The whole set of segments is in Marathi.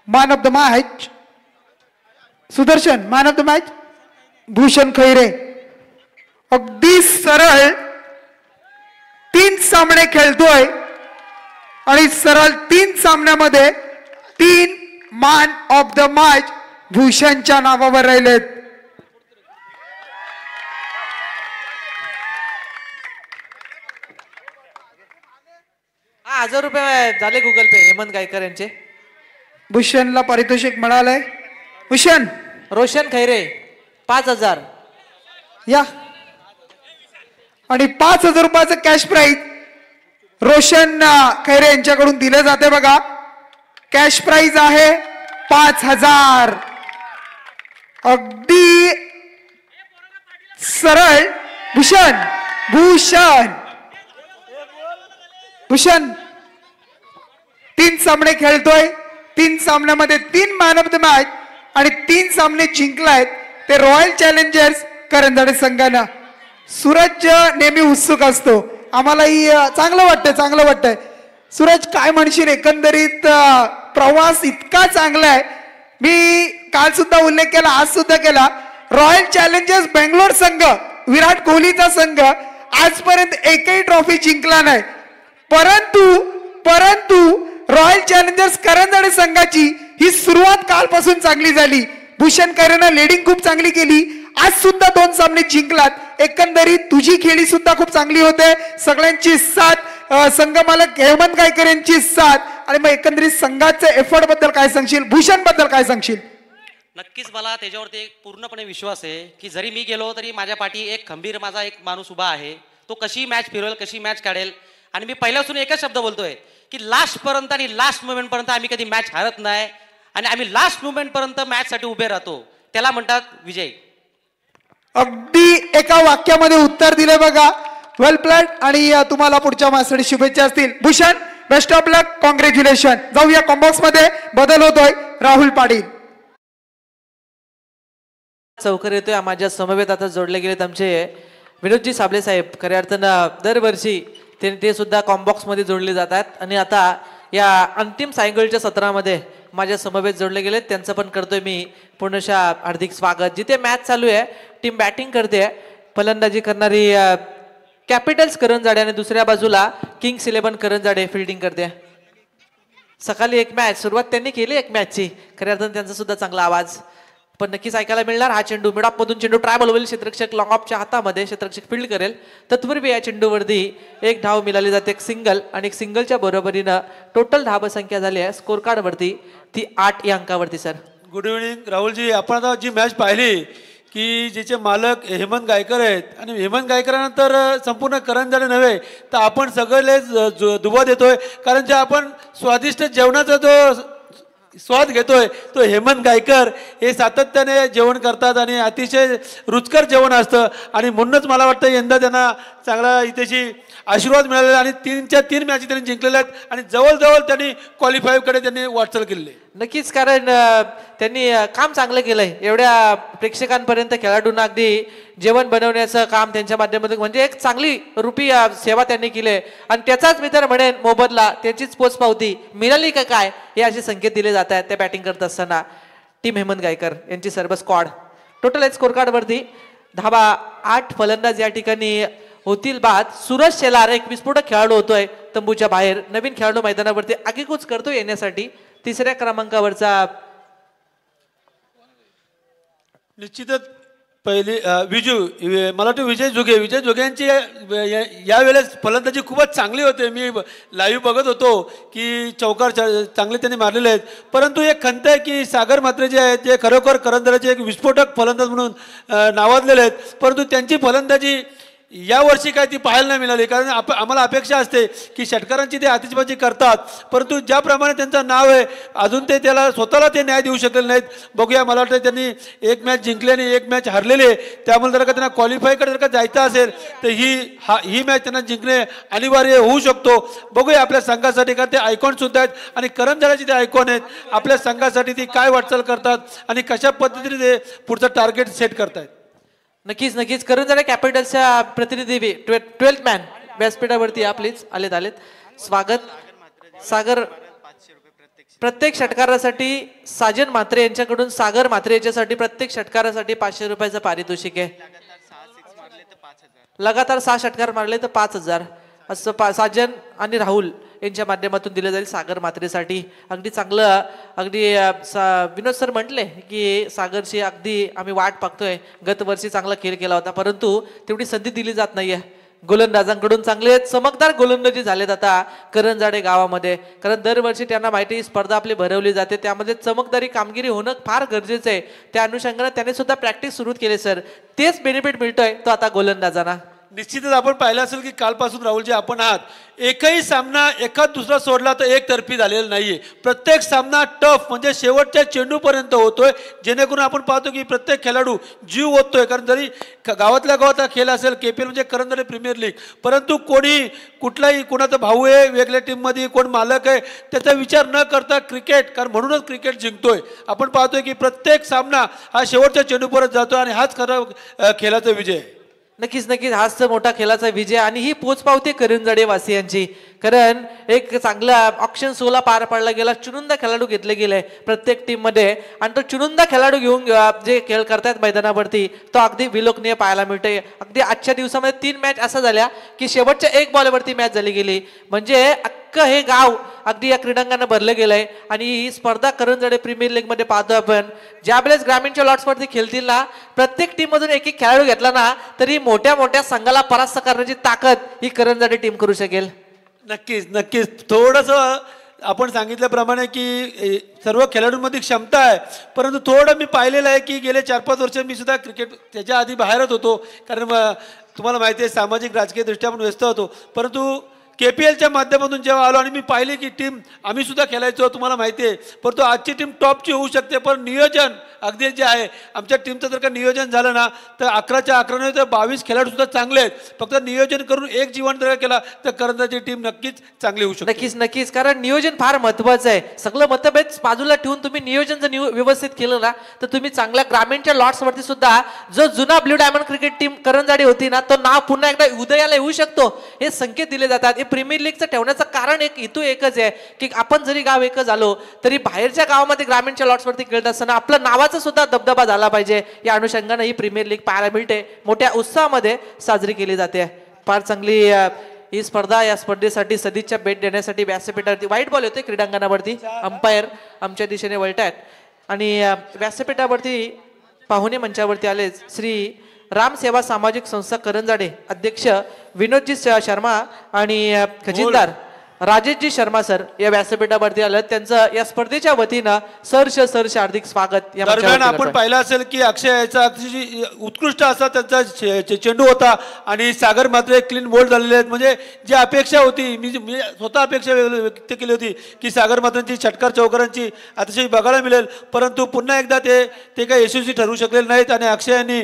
Man of the match Sudarshan, man of the match Bhushan Khaire. अगदी सरळ 3 सामने खेळतोय आणि सरळ 3 सामन्यामध्ये 3 मॅन ऑफ द मॅच भूषणच्या नावावर राहिलेत. ₹1000 झाले गुगल पे हेमंत गायकर यांचे. भूषणला पारितोषिक मिळालंय. भूषण रोशन खैरे 5000 या आणि ₹5000 कॅश प्राइज रोशन खैरे यांच्याकडून दिले जाते. बघा कॅश प्राइज आहे 5000. अगदी सरळ भूषण भूषण भूषण 3 सामने खेळतोय. 3 सामन्यामध्ये 3 मॅन ऑफ द मॅच आणि 3 सामने जिंकलायत ते रॉयल चॅलेंजर्स करंजाडे संघानं. सूरज नेहमी उत्सुक असतो, आम्हालाही चांगलं वाटतंय. सूरज काय म्हणशील, एकंदरीत प्रवास इतका चांगला आहे. मी काल सुद्धा उल्लेख केला, आज सुद्धा केला. रॉयल चॅलेंजर्स बेंगलोर संघ, विराट कोहलीचा संघ आजपर्यंत एकही ट्रॉफी जिंकला नाही. परंतु रॉयल चॅलेंजर्स करंजाडे संघाची ही सुरुवात कालपासून चांगली झाली. भूषण खैरेनं लीडिंग खूप चांगली केली. आज सुद्धा 2 सामने जिंकलात. एकंदरीत तुझी खेळी सुद्धा खूप चांगली होते. सगळ्यांची साथ, संघ मालक हेमंत गायकर यांची साथ, आणि मग एकंदरीत संघाचे एफर्ट बद्दल काय सांगशील, भूषण बद्दल काय सांगशील? नक्कीच मला त्याच्यावरती एक पूर्णपणे विश्वास आहे की जरी मी गेलो तरी माझ्या पाठी एक खंबीर माझा एक माणूस उभा आहे. तो कशी मॅच फिरवेल, कशी मॅच काढेल. आणि मी पहिल्यापासून एकच शब्द बोलतोय की लास्ट पर्यंत आणि लास्ट मोमेंट पर्यंत आम्ही कधी मॅच हारत नाही आणि आम्ही लास्ट मोमेंट पर्यंत मॅच साठी उभे राहतो. त्याला म्हणतात विजय. अगदी एका वाक्यामध्ये उत्तर दिले बघा. वेल प्लॅड. आणि तुम्हाला पुढच्या मॅचसाठी शुभेच्छा असतील. Bhushan best of luck, congratulation. जाऊया कॉम्बॉक्स मध्ये बदल होतोय. राहुल पाटील चौकर येतोय. माझ्या समवेत आता जोडले गेलेत आमचे विनोदजी साबळे साहेब. खऱ्या अर्थानं दरवर्षी ते सुद्धा कॉम्बॉक्स मध्ये जोडले जातात आणि आता या अंतिम सायकलच्या सत्रामध्ये माझ्या समवेत जोडले गेलेत. त्यांचं पण करतोय मी पूर्णशः हार्दिक स्वागत. जिथे मॅच चालू आहे टीम बॅटिंग करते, फलंदाजी करणारी कॅपिटल्स करंजाडे आणि दुसऱ्या बाजूला किंग्स 11 करंजाडे फिल्डिंग करते. सकाळी एक मॅच सुरुवात त्यांनी केली, एक मॅचची. खऱ्या अर्थानं त्यांचा सुद्धा चांगला आवाज पण नक्कीच ऐकायला मिळणार. हा चेंडू मिड ऑफ मधून चेंडू ट्राय होईल. क्षेत्ररक्षक लॉंग ऑफच्या हातामध्ये, क्षेत्ररक्षक फील्ड करेल. तत्पूर्वी या चेंडूवरती एक धाव मिळाली जाते, एक सिंगल, आणि एक सिंगलच्या बरोबरीनं टोटल धावसंख्या झाली आहे स्कोर कार्ड वरती ती 8 या अंकावरती. Sir good evening Rahulji. आपण आता जी मॅच पाहिली की जिचे मालक हेमंत गायकर आहेत आणि हेमंत गायकरानंतर संपूर्ण करंजाडे नव्हे तर आपण सगळेच दुबा देतोय, कारण जे आपण स्वादिष्ट जेवणाचा जो स्वाद घेतोय तो हेमंत गायकर हे सातत्याने जेवण करतात आणि अतिशय रुचकर जेवण असतं. आणि म्हणूनच मला वाटतं यंदा त्यांना चांगला इथेची आशीर्वाद मिळालेला आणि 3च्या 3 मॅच त्यांनी जिंकलेल्या आहेत आणि जवळजवळ त्यांनी क्वालिफायकडे त्यांनी वाटचाल केलेली आहे. नक्कीच, कारण त्यांनी काम चांगलं केलंय. एवढ्या प्रेक्षकांपर्यंत खेळाडूंना अगदी जेवण बनवण्याचं काम त्यांच्या माध्यमातून, म्हणजे एक चांगली रूपी सेवा त्यांनी केली आहे. आणि त्याचाच मी तर म्हणेन मोबदला, त्याचीच पोचपावती मिळाली का काय हे असे संकेत दिले जात आहेत ते बॅटिंग करत असताना. टीम हेमंत गायकर यांची सर्व स्क्वॉड टोटल स्कोर कार्ड वरती धावा 8 फलंदाज या ठिकाणी होतील बाद. सूरज शेलार एक विस्फोटक खेळाडू होतोय तंबूच्या बाहेर. नवीन खेळाडू मैदानावरती आगीकूच करतो येण्यासाठी. 3ऱ्या क्रमांकावरचा निश्चितच पहिली विजू, मला वाटतं विजय जोगे यांची यावेळेस फलंदाजी खूपच चांगली होते. मी लाईव्ह बघत होतो की चौकार चांगले त्यांनी मारलेले आहेत. परंतु एक खंत आहे की सागर म्हात्रे जे आहेत ते खरोखर करंजाचे एक विस्फोटक फलंदाज म्हणून नावाजलेले आहेत, परंतु त्यांची फलंदाजी यावर्षी काय ती पाहायला नाही मिळाली. कारण आम्हाला अपेक्षा असते की षटकारांची ते आतिषबाजी करतात, परंतु ज्याप्रमाणे त्यांचं नाव आहे अजून ते त्याला स्वतःला ते न्याय देऊ शकले नाहीत. बघूया, मला वाटतं त्यांनी एक मॅच जिंकली आणि एक मॅच हरलेली आहे. त्यामुळे जर का त्यांना क्वालिफायकडे जर का जायचं असेल तर ही मॅच त्यांना जिंकणे अनिवार्य होऊ शकतो. बघूया आपल्या संघासाठी, कारण ते आयकॉन सुद्धा आहेत आणि करंजाड्याचे ते आयकॉन आहेत. आपल्या संघासाठी ती काय वाटचाल करतात आणि कशा पद्धतीने ते पुढचं टार्गेट सेट करतायत. नक्कीच करंजाडे कॅपिटल्सच्या प्रतिनिधी 12th मॅन व्यासपीठावरती या प्लीज. आलेत स्वागत. सागर प्रत्येक षटकारासाठी साजन म्हात्रे यांच्याकडून सागर म्हात्रे यांच्यासाठी प्रत्येक षटकारासाठी 500 रुपयाचं पारितोषिक आहे. लगातार 6 षटकार मारले तर 5000 असं साजन आणि राहुल यांच्या माध्यमातून दिलं जाईल सागर म्हात्रेसाठी. अगदी चांगलं. अगदी विनोद सर म्हटले की सागरची अगदी आम्ही वाट पाहतोय. गत वर्षी चांगला खेळ केला होता परंतु तेवढी संधी दिली जात नाहीये. गोलंदाजांकडून चांगले चमकदार गोलंदाजी झालेत आता करंजाडे गावामध्ये. कारण दरवर्षी त्यांना माहिती स्पर्धा आपली भरवली जाते त्यामध्ये चमकदारी कामगिरी होणं फार गरजेचं आहे. त्या अनुषंगाने त्याने सुद्धा प्रॅक्टिस सुरू केली सर. तेच बेनिफिट मिळतोय तो आता गोलंदाजांना. निश्चितच आपण पाहिलं असेल की कालपासून राहुलजी आपण आहात एकही सामना एखाद दुसरा सोडला तर एकतर्फी झालेला नाहीये. प्रत्येक सामना टफ म्हणजे शेवटच्या चेंडूपर्यंत होतोय जेणेकरून आपण पाहतो की प्रत्येक खेळाडू जीव ओततोय. कारण जरी गावातल्या गावात हा खेळ असेल KPL म्हणजे करंजाडे प्रीमियर लीग परंतु कोणी कुठलाही कोणाचा भाऊ आहे वेगळ्या टीममध्ये कोण मालक आहे त्याचा विचार न करता क्रिकेट कारण म्हणूनच क्रिकेट जिंकतोय. आपण पाहतोय की प्रत्येक सामना हा शेवटच्या चेंडूपर्यंत जातोय आणि हाच खरा खेळाचा विजय. नक्कीच नक्कीच हाच तर मोठा खेळाचा विजय आणि ही पोचपावती करंजाडे वासियांची. कारण एक चांगला ऑक्शन सोला पार पाडला गेला. चुनिंदा खेळाडू घेतले गेले प्रत्येक टीम मध्ये आणि तो चुनिंदा खेळाडू घेऊन जे खेळ करतायत मैदानावरती तो अगदी विलोकनीय पाहायला मिळतोय. अगदी आजच्या दिवसामध्ये 3 मॅच असा झाल्या की शेवटच्या 1 बॉलवरती मॅच झाली गेली. म्हणजे अख्खं हे गाव अगदी या क्रीडांगणानं भरलं गेलंय. आणि ही स्पर्धा करंजाडे प्रीमियर लीग मध्ये पाहतो आपण. ज्या वेळेस ग्रामीणच्या लॉट्सवरती खेळतील ना प्रत्येक टीम मधून एक खेळाडू घेतला ना तरी मोठ्या मोठ्या संघाला परास्त करण्याची ताकद ही करंजाडे टीम करू शकेल. नक्कीच नक्कीच. थोडंसं आपण सांगितल्याप्रमाणे की सर्व खेळाडूंमध्ये क्षमता आहे परंतु थोडं मी पाहिलेलं आहे की गेले 4-5 वर्ष मी सुद्धा क्रिकेट त्याच्या आधी बाहेरच होतो. कारण तुम्हाला माहिती आहे सामाजिक राजकीय दृष्ट्या आपण व्यस्त होतो परंतु KPLच्या माध्यमातून जेव्हा आलो आणि मी पाहिले की टीम आम्ही सुद्धा खेळायचो तुम्हाला माहिती आहे परंतु आजची टीम टॉपची होऊ शकते पण नियोजन अगदी जे आहे आमच्या टीमचं जर का नियोजन झालं ना तर 11च्या 11 नाही तर 22 खेळाडू सुद्धा चांगले आहेत. फक्त नियोजन करून एक जीवन जर केला तर करंजाची टीम नक्कीच चांगली होऊ शकते. नक्कीच नक्कीच. कारण नियोजन फार महत्वाचं आहे. सगळं मतभेद बाजूला ठेवून तुम्ही नियोजन जर व्यवस्थित केलं ना तर तुम्ही चांगल्या ग्रामीणच्या लॉट्सवरती सुद्धा जो जुना blue diamond cricket team Karanjadi होती ना तो नाव पुन्हा एकदा उदयाला येऊ शकतो. हे संकेत दिले जातात. हे प्रीमियर लीगचं ठेवण्याचं कारण हेतू एकच आहे की आपण जरी गाव एकच झालो तरी बाहेरच्या गावामध्ये ग्रामीणच्या लॉट्सवरती खेळत असताना आपलं नावाचा सुद्धा दबदबा झाला पाहिजे. या अनुषंगाने ही प्रीमियर लीग पाहायला मिळते. मोठ्या उत्साहामध्ये साजरी केली जाते. फार चांगली ही स्पर्धा. या स्पर्धेसाठी सदिच्छा भेट देण्यासाठी व्यासपीठावरती वाईट बॉल होते क्रीडांगणावरती. अंपायर आमच्या दिशेने वळतायत आणि व्यासपीठावरती पाहुणे मंचावरती आले श्री राम सेवा सामाजिक संस्था करंजाडे अध्यक्ष विनोदजी शर्मा आणि खजिनदार राजेशजी शर्मा सर या व्यासपीठावरती आलं. त्यांचं या स्पर्धेच्या वतीनं सरस हार्दिक स्वागत. या दरम्यान आपण पाहिलं असेल की अक्षय याचा अतिशय उत्कृष्ट असा त्यांचा चेंडू होता आणि सागर मात्र क्लीन बोल्ड झालेले आहेत. म्हणजे जी अपेक्षा होती मी स्वतः अपेक्षा व्यक्त केली होती की सागर मात्रांची षटकार चौकारांची अतिशय बघायला मिळेल परंतु पुन्हा एकदा ते काही यशस्वी ठरू शकलेले नाहीत आणि अक्षय यांनी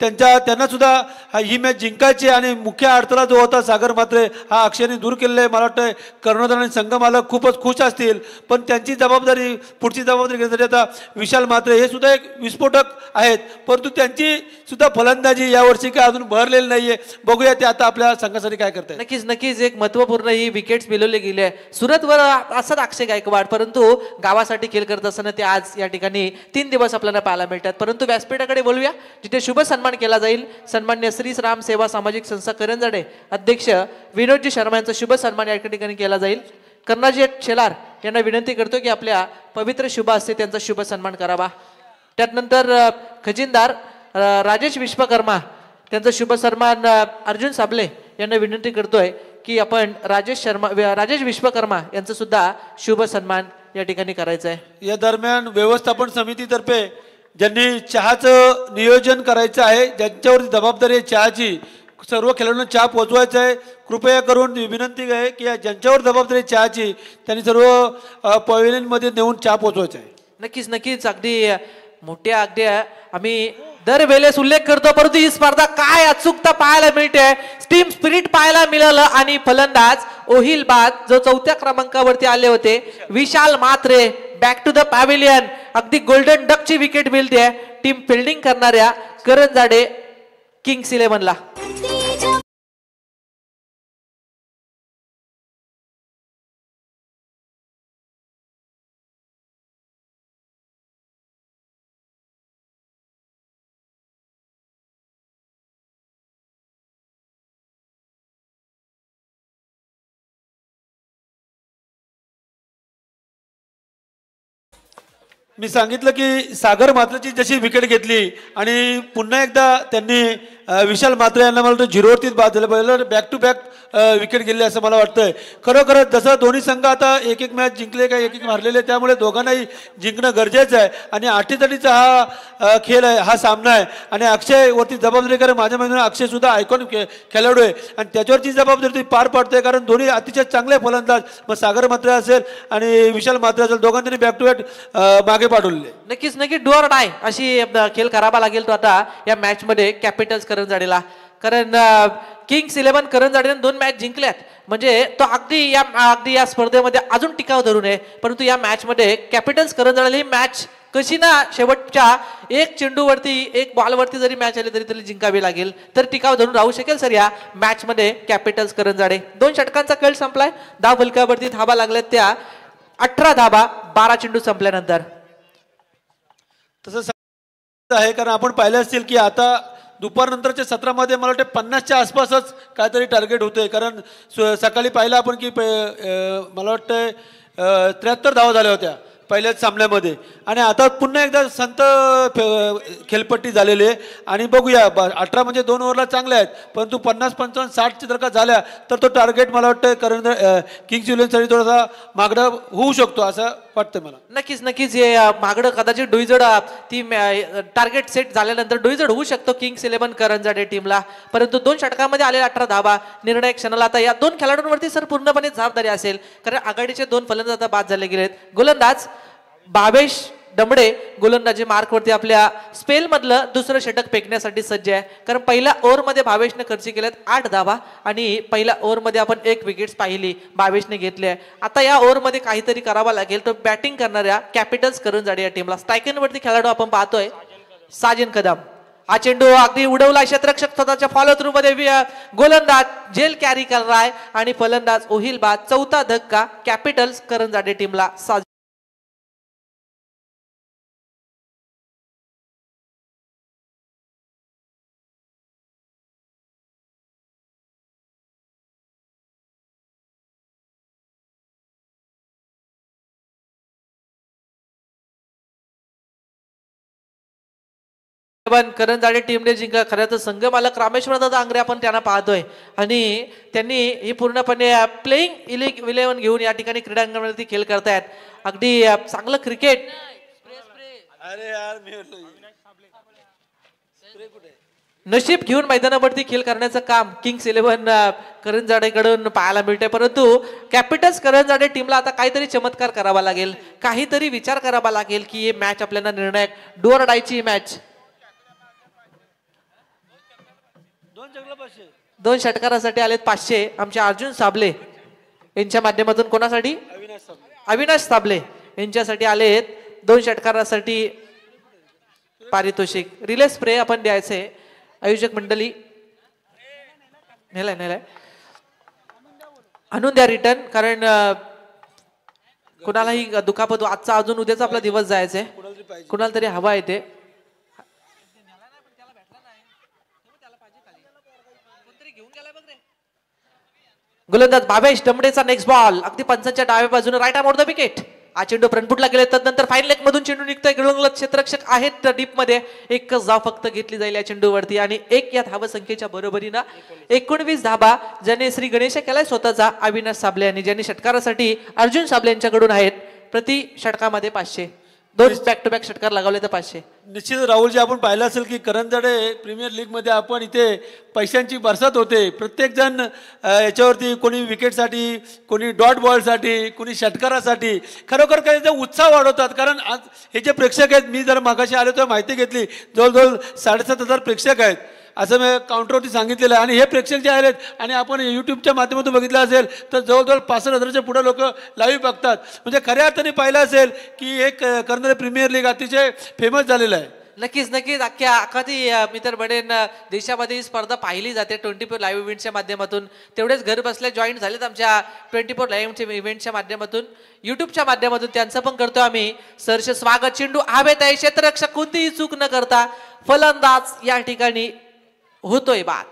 त्यांना सुद्धा ही मॅच जिंकायची आणि मुख्य अडथळा जो होता सागर मात्रे हा अक्षयने दूर केलेला आहे. मला वाटतं कर्णधार आणि संघ मालक खूपच खुश असतील पण त्यांची जबाबदारी पुढची जबाबदारी घेण्यासाठी आता विशाल मात्रे हे सुद्धा एक विस्फोटक आहेत परंतु त्यांची सुद्धा फलंदाजी यावर्षी काय अजून भरलेली नाहीये. बघूया ते आता आपल्या संघासाठी काय करतात. नक्कीच नक्कीच. एक महत्वपूर्ण ही विकेट्स मिळवले गेले आहे. सुरतवर असंच अक्षय गायकवाड परंतु गावासाठी खेळ करत असताना ते आज या ठिकाणी 3 दिवस आपल्याला पाहायला मिळतात. परंतु व्यासपीठाकडे बोलूया जिथे शुभ सन्मान केला जाईल. सन्मान्य श्री राम सेवा सामाजिक संस्था करंजाडे अध्यक्ष विनोदजी शर्मा यांचा शुभ सन्मान या ठिकाणी केला जाईल. कर्णाजी शेलार यांना विनंती करतो की आपल्या पवित्र शुभ हस्ते त्यांचा शुभ सन्मान करावा. त्यानंतर खजिनदार राजेश विश्वकर्मा त्यांचा शुभ सन्मान अर्जुन साबले यांना विनंती करतोय की आपण राजेश विश्वकर्मा यांचा सुद्धा शुभ सन्मान या ठिकाणी करायचा आहे. या दरम्यान व्यवस्थापन समितीतर्फे ज्यांनी चहाचं नियोजन करायचं आहे ज्यांच्यावरती जबाबदारी आहे चहाची सर्व खेळाडूंना चहा पोहोचवायचा आहे. कृपया करून विनंती आहे की ज्यांच्यावर जबाबदारी आहे चहाची त्यांनी सर्व पवेलियनमध्ये नेऊन चहा पोहोचवायचा आहे. नक्कीच नक्कीच. अगदी मोठ्या अगदी आम्ही दरवेळेस उल्लेख करतो परंतु ही स्पर्धा काय अचूकता पाहायला मिळते. टीम स्पिरिट पाहायला मिळालं आणि फलंदाज ओहिल बाद जो 4थ्या क्रमांकावरती आले होते विशाल मात्रे बॅक टू द पॅव्हिलियन. अगदी गोल्डन डकची विकेट मिळते टीम फिल्डिंग करणाऱ्या करंजाडे किंग्स 11ला. मी सांगितलं की सागर मात्रची जशी विकेट घेतली आणि पुन्हा एकदा त्यांनी विशाल मात्रे यांना मला वाटतं 0वरतीच बाद झालं पहिलं बॅक टू बॅक विकेट गेले असं मला वाटतंय. खरोखरच जसं दोन्ही संघ आता एक एक मॅच जिंकले का एक एक मारलेले, त्यामुळे दोघांनाही जिंकणं गरजेचं आहे आणि अटीतटीचा हा खेळ आहे, हा सामना आहे. आणि अक्षय वरती जबाबदारी, कारण माझ्या महिन्यात अक्षय सुद्धा आयकॉन खेळाडू आहे आणि त्याच्यावरची जबाबदारी ती पार पाडतोय, कारण दोन्ही अतिशय चांगले फलंदाज, मग सागर मात्रे असेल आणि विशाल मात्रे असेल, दोघांनी बॅक टू बॅक मागे पाडवले. नक्कीच नक्की डू ऑर डाय अशी खेळ करावा लागेल तो आता या मॅच मध्ये कॅपिटल्स करंजाडेला. कारण किंग्स 11 करंजाडेने 2 मॅच जिंकल्यात, म्हणजे तो अगदी या स्पर्धेमध्ये अजून टिकाव धरून आहे. परंतु या मॅच मध्ये कॅपिटल्स करंजाडेला ही मॅच कशी ना शेवटच्या एक चेंडूवरती एक बॉलवरती जरी मॅच आली तरी त्याला जिंकावी लागेल, तर टिकाव धरून राहू शकेल सर या मॅच मध्ये कॅपिटल्स करंजाडे. 2 षटकांचा खेळ संपलाय, धाव फलकावरती धाबा लागल्यात त्या 18 धाबा 12 चेंडू संपल्यानंतर. तसं आहे, कारण आपण पाहिलं असतील की आता दुपारनंतरच्या सत्रामध्ये मला वाटतं 50च्या आसपासच काहीतरी टार्गेट होतंय. कारण सकाळी पाहिलं आपण की मला वाटतं 73 धावा झाल्या होत्या पहिल्याच सामन्यामध्ये आणि आता पुन्हा एकदा संत खेळपट्टी झालेली आहे. आणि बघूया 18 म्हणजे 2 ओव्हरला चांगल्या आहेत, परंतु 50, 55, 60 जर का झाल्या तर तो टार्गेट मला वाटतं किंग्स 11साठी थोडासा मागडा होऊ शकतो असं वाटतं मला. नक्कीच नक्कीच हे मागडं कदाचित डोईजड ती टार्गेट सेट झाल्यानंतर डोईजड होऊ शकतो किंग्स 11 करंजाडे टीमला. परंतु 2 षटकांमध्ये आलेल्या 18 धाबा निर्णय क्षणाला आता या 2 खेळाडूंवरती सर पूर्णपणे जबाबदारी असेल, कारण आघाडीचे 2 फलंदाज आता बाद झाले गेलेत. गोलंदाज भावेश डमडे गोलंदाजी मार्कवरती आपल्या स्पेल मधलं दुसरं षटक फेकण्यासाठी सज्ज आहे. कारण पहिल्या ओव्हरमध्ये भावेशने खर्च केल्यात 8 धावा आणि पहिल्या ओव्हरमध्ये आपण 1 विकेट पाहिली भावेशने घेतली आहे. आता या ओव्हरमध्ये काहीतरी करावा लागेल, तो बॅटिंग करणाऱ्या कॅपिटल्स करंजाडे या टीमला. स्ट्रायकरवरती खेळाडू आपण पाहतोय साजिन कदम. हा चेंडू अगदी उडवला, क्षेत्ररक्षक स्वतःच्या फॉलो थ्रू मध्ये गोलंदाज झेल कॅरी करणार आणि फलंदाज ओहिल बाद. 4था धक्का कॅपिटल्स करंजाडे टीमला. करंजाडे टीमने जिंकला. खरं तर संघ मालक रामेश्वर दादा आंग्रे आपण त्यांना पाहतोय आणि त्यांनी ही पूर्णपणे प्लेइंग 11 घेऊन या ठिकाणी क्रीडांगणावरती खेळ करतायत. अगदी चांगलं क्रिकेट. अरे यार नशीब घेऊन मैदानावरती खेळ करण्याचं काम किंग्स 11 करंजाडेकडून पाहायला मिळते. परंतु कॅपिटल्स करंजाडे टीमला आता काहीतरी चमत्कार करावा लागेल, काहीतरी विचार करावा लागेल की हे मॅच आपल्याला निर्णायक डू ऑर डायची मॅच. 2 षटकारासाठी आलेत 500 आमचे अर्जुन साबले यांच्या माध्यमातून. कोणासाठी? अविनाश साबले यांच्यासाठी आलेत 2 षटकारासाठी पारितोषिक. रिले स्प्रे आपण द्यायचे. आयोजक मंडळी नेलाय आणून द्या रिटर्न, कारण कुणालाही दुखापत आजचा अजून उद्याचा आपला दिवस जायचंय, कुणाला तरी हवा येते. गोलंदाज भावेश डमडेचा नेक्स्ट बॉल अगदी पंचांच्या डाव्या बाजूने right arm off the wicket. हा चेंडू फ्रंटफुटला गेले, तदनंतर फाईन लेग मधून चेंडू निघतोय. गोलंदाज क्षेत्ररक्षक आहेत डीप मध्ये. एकच धाव फक्त घेतली जाईल या चेंडूवरती आणि 1 या धाव संख्येच्या बरोबरीनं 19 धाबा ज्याने श्री गणेश केलाय स्वतःचा अविनाश साबले यांनी, ज्यांनी षटकारासाठी अर्जुन साबले यांच्याकडून आहेत प्रति षटकामध्ये 500. 2 बॅक टू बॅक षटकार लगावले तर 500. निश्चित राहुलजी आपण पाहिलं असेल की करंजाडे प्रीमियर लीगमध्ये आपण इथे पैशांची बरसात होते. प्रत्येक जण याच्यावरती कोणी विकेटसाठी, कोणी डॉट बॉलसाठी, कोणी षटकारासाठी खरोखर काही उत्साह वाढवतात. कारण आज हे जे प्रेक्षक आहेत, मी जर मागाशी आलो तर माहिती घेतली, जवळजवळ 7,500 प्रेक्षक आहेत असं मी काउंटरवरती सांगितलेलं आहे. आणि हे प्रेक्षक जे आहेत आणि आपण यूट्यूबच्या माध्यमातून बघितलं असेल तर जवळजवळ 65,000च्या पुढे लोक लाईव्ह बघतात. म्हणजे खऱ्या अर्थाने पाहिलं असेल की एक करणारे प्रीमियर लीग अतिशय फेमस झालेलं आहे. नक्कीच नक्कीच अख्खा ती मी तर म्हणेन देशामध्ये ही स्पर्धा पाहिली जाते 24 लाईव्ह इव्हेंटच्या माध्यमातून. तेवढेच घर बसल्या जॉईन झालेत आमच्या 24 लाईव्ह इव्हेंटच्या माध्यमातून, युट्यूबच्या माध्यमातून. त्यांचं पण करतो आम्ही सहर्ष स्वागत. चेंडू हवेत आहे, क्षेत्ररक्षक कोणतीही चूक न करता फलंदाज या ठिकाणी होतोय बाद.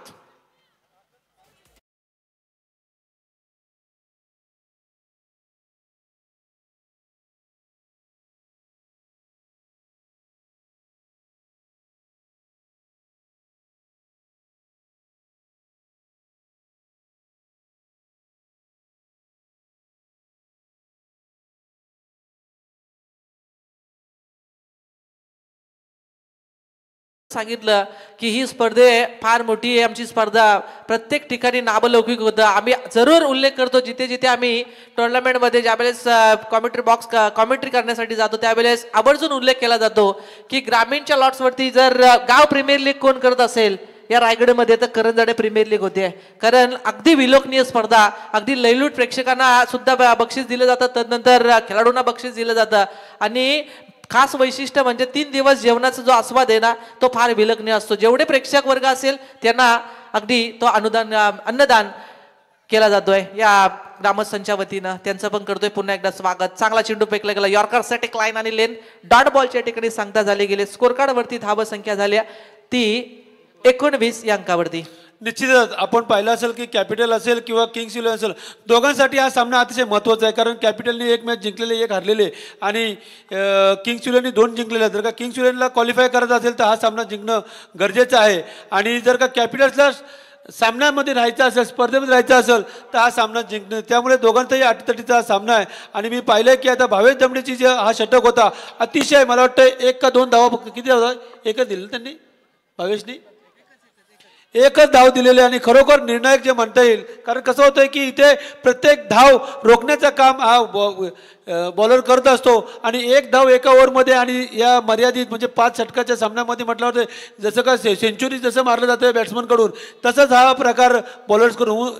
सांगितलं की ही स्पर्धे फार मोठी आहे, आमची स्पर्धा प्रत्येक ठिकाणी नावलौकिक होतं. आम्ही जरूर उल्लेख करतो जिथे जिथे आम्ही टुर्नामेंटमध्ये ज्यावेळेस कॉमेंट्री करण्यासाठी जातो त्यावेळेस आवर्जून उल्लेख केला जातो की ग्रामीणच्या लॉट्सवरती जर गाव प्रीमियर लीग कोण करत असेल या रायगडमध्ये तर करंजाडे प्रीमियर लीग होते. कारण अगदी विलोकनीय स्पर्धा, अगदी लयलूट, प्रेक्षकांना सुद्धा बक्षीस दिलं जातं, तदनंतर खेळाडूंना बक्षीस दिलं जातं आणि खास वैशिष्ट्य म्हणजे 3 दिवस जेवणाचा जो आस्वाद आहे ना तो फार विलक्षण असतो. जेवढे प्रेक्षक वर्ग असेल त्यांना अगदी तो अन्नदान केला जातोय या ग्रामस्थांच्या वतीनं. त्यांचं पण करतोय पुन्हा एकदा स्वागत. चांगला चेंडू फेकला गेला, यॉर्कर सेट, एक लाईन आणि लेन डॉट बॉलच्या ठिकाणी सांगता झाले गेले. स्कोर कार्ड वरती धाव संख्या झाल्या ती 19 या अंकावरती. निश्चितच आपण पाहिलं असेल की कॅपिटल असेल किंवा किंग्स इलेव्हन असेल, दोघांसाठी हा सामना अतिशय महत्त्वाचा आहे. कारण कॅपिटलने एक मॅच जिंकलेले, एक हरलेले आणि किंग्स इलेव्हनने 2 जिंकलेले. जर का किंग्स इलेव्हनला क्वालिफाय करायचं असेल तर हा सामना जिंकणं गरजेचं आहे. आणि जर का कॅपिटल्सला सामन्यामध्ये राहायचं असेल, स्पर्धेमध्ये राहायचं असेल तर हा सामना जिंकणं, त्यामुळे दोघांचाही अटीतटीचा सामना आहे. आणि मी पाहिलं की आता भावेश दमडेची जे हा षटक होता अतिशय, मला वाटतं 1 का 2 धावा, किती होता, एकच दिलं त्यांनी, भावेशनी एकच धाव दिलेले आणि खरोखर निर्णायक जे म्हणता येईल. कारण कसं होतंय की इथे प्रत्येक धाव रोखण्याचं काम हा बॉलर करत असतो आणि एक धाव एका ओव्हरमध्ये आणि या मर्यादित म्हणजे 5 षटकाच्या सामन्यामध्ये म्हटलं होतं जसं का सेंचुरी जसं मारलं जातं बॅट्समनकडून तसंच हा प्रकार बॉलर्सकडून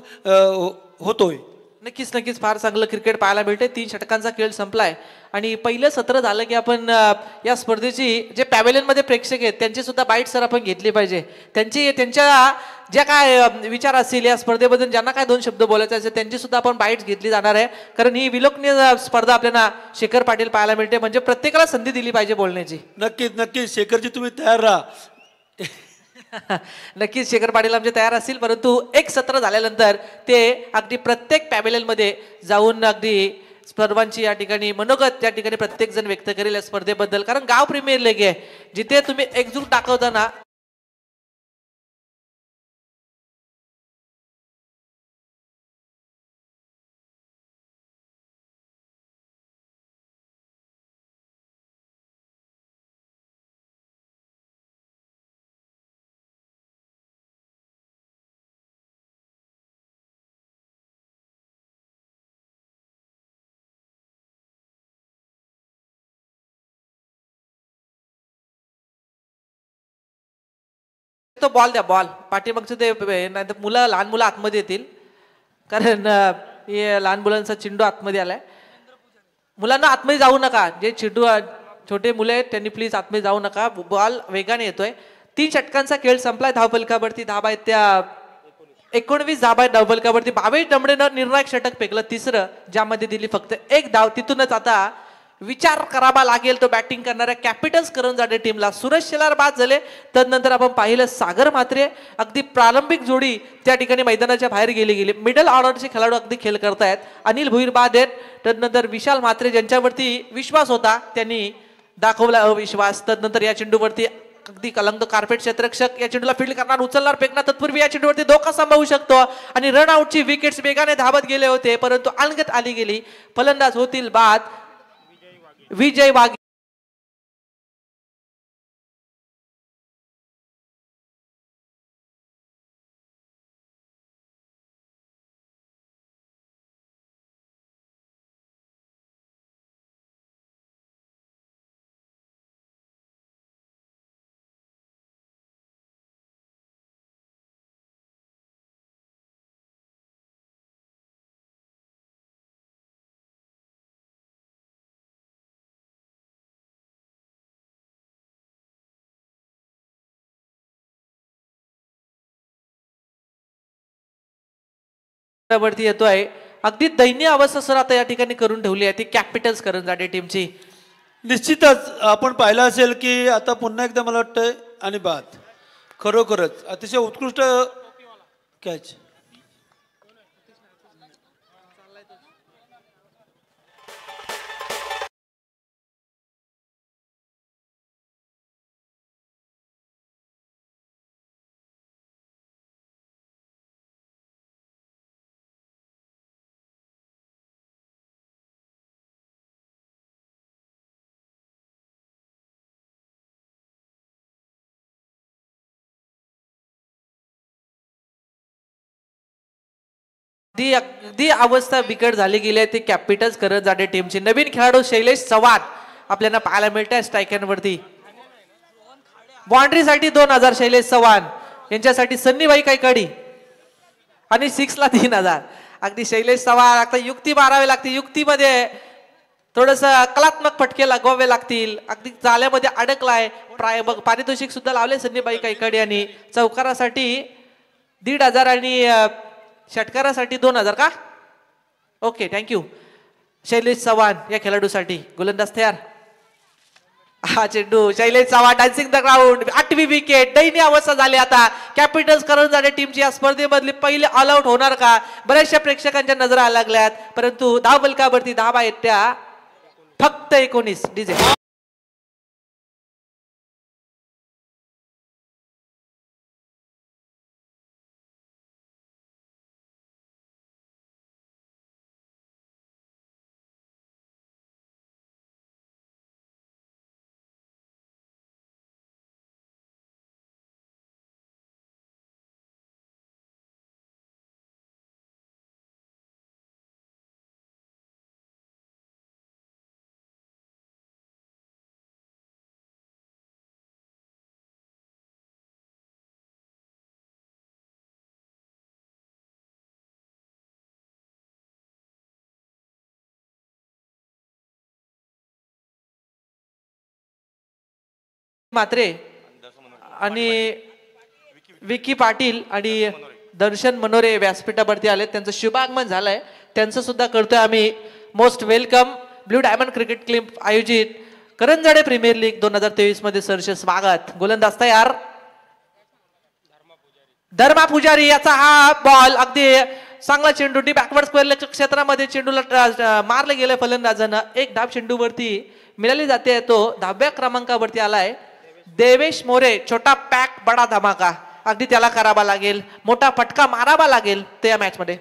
होतोय. नक्कीच नक्कीच फार चांगलं क्रिकेट पाहायला मिळते. 3 षटकांचा खेळ संपलाय आणि पहिलं सत्र झालं की आपण या स्पर्धेची जे पॅव्हेलियनमध्ये प्रेक्षक आहेत त्यांची सुद्धा बाईट सर आपण घेतली पाहिजे. त्यांच्या ज्या काय विचार असतील या स्पर्धेबद्दल, ज्यांना काय 2 शब्द बोलायचे असेल त्यांची सुद्धा आपण बाईट घेतली जाणार आहे. कारण ही विलोकनीय स्पर्धा आपल्याला शेखर पाटील पाहायला मिळते, म्हणजे प्रत्येकाला संधी दिली पाहिजे बोलण्याची. नक्कीच नक्कीच शेखरजी तुम्ही तयार राहा. नक्कीच शेखर पाटील आमचे तयार असतील, परंतु एक सत्र झाल्यानंतर ते अगदी प्रत्येक पॅव्हेलियनमध्ये जाऊन अगदी सर्वांची या ठिकाणी मनोगत त्या ठिकाणी प्रत्येक जण व्यक्त करेल या स्पर्धेबद्दल. कारण गाव प्रीमियर लीग आहे जिथे तुम्ही एकजूट दाखवताना तो बॉल द्या, बॉल पाठीमागचं ते नाही तर लहान मुलं आतमध्ये येतील. कारण हे लहान मुलांचा चेंडू आतमध्ये आलाय. मुलांना आतमध्ये जाऊ नका, जे चेंडू छोटे मुले आहेत त्यांनी प्लीज आतमध्ये जाऊ नका. बॉल वेगाने येतोय. 3 षटकांचा खेळ संपलाय. धावफलकावरती धाबा आहेत त्या 19 धाबा आहेत धावफलकावरती. भावेश दमडेनं निर्णायक षटक फेकलं, तिसरं, ज्यामध्ये दिली फक्त 1 धाव. तिथूनच आता विचार करावा लागेल तो बॅटिंग करणाऱ्या कॅपिटल्स करंजाडे टीमला. सूरज शेलार बाद झाले, तदनंतर आपण पाहिलं सागर म्हात्रे अगदी प्रारंभिक जोडी त्या ठिकाणी मैदानाच्या बाहेर गेली. मिडल ऑर्डरचे खेळाडू अगदी खेळ करतायत. अनिल भुईर बाद आहेत, तदनंतर विशाल म्हात्रे ज्यांच्यावरती विश्वास होता त्यांनी दाखवला अविश्वास. तदनंतर या चेंडूवरती अगदी कलंक कार्पेट क्षेत्ररक्षक या चेंडूला फील्ड करणार, उचलणार, फेकणार. तत्पूर्वी या चेंडूवरती धोका संभवू शकतो आणि रन आउटची विकेट्स वेगाने धावत गेले होते, परंतु अलगत आली गेली. फलंदाज होतील बाद विजय वाघ. वरती येतोय. अगदी दयनीय अवस्था सर आता या ठिकाणी करून ठेवली आहे ती कॅपिटल्स करंजाडे टीमची. निश्चितच आपण पाहिलं असेल की आता पुन्हा एकदा मला वाटतंय आणि बाद, खरोखरच अतिशय उत्कृष्ट कॅच. अगदी अवस्था बिकट झाली गेली आहे ती कॅपिटल्स करंजाडे टीमची. नवीन खेळाडू शैलेश चव्हाण आपल्याला पाहायला मिळत आहे स्ट्रायकरवरती. बाउंड्रीसाठी 2000 शैलेश चव्हाण यांच्यासाठी सन्नीबाई कायकडी आणि 6 ला 3000. अगदी शैलेश चव्हाण आता युक्ती मारावी लागते. युक्तीमध्ये थोडस कलात्मक फटके लगवावे लागतील. अगदी जाल्यामध्ये अडकलाय. पारितोषिक सुद्धा लावले सन्नीबाई कायकडी आणि चौकारासाठी 1500 आणि षटकारासाठी 2000 का. ओके थँक्यू शैलेश चव्हाण या खेळाडूसाठी. गोलंदाज तयार. हा चेंडू Shailesh Chavan dancing the ground. 8वी विकेट. दयनीय अवस्था झाली आता कॅपिटल्स करंजाडे टीमची. या स्पर्धेमधली पहिले ऑल आउट होणार का. बऱ्याचशा प्रेक्षकांच्या नजरा लागल्यात परंतु धाव बलकावरती धावा आहेत त्या फक्त 19. डीजे मात्रे आणि विकी पाटील आणि दर्शन मनोरे व्यासपीठावरती आले. त्यांचं शुभागमन झालंय. त्यांचं सुद्धा करतोय आम्ही most welcome. Blue diamond cricket club आयोजित करंजाडे प्रीमियर लीग 2023 मध्ये सरस स्वागत. गोलंदाज तयार. धर्मा पुजारी याचा हा बॉल अगदी चांगला चेंडू डी बॅकवर्ड स्क्वेअर क्षेत्रामध्ये चेंडूला मारले गेले फलंदाजानं. एक धाव चेंडूवरती मिळाली जाते. तो 10व्या क्रमांकावरती आलाय देवेश मोरे. छोटा पॅक बडा धमाका. अगदी त्याला करावा लागेल. मोठा फटका मारावा लागेल ते या मॅच मध्ये.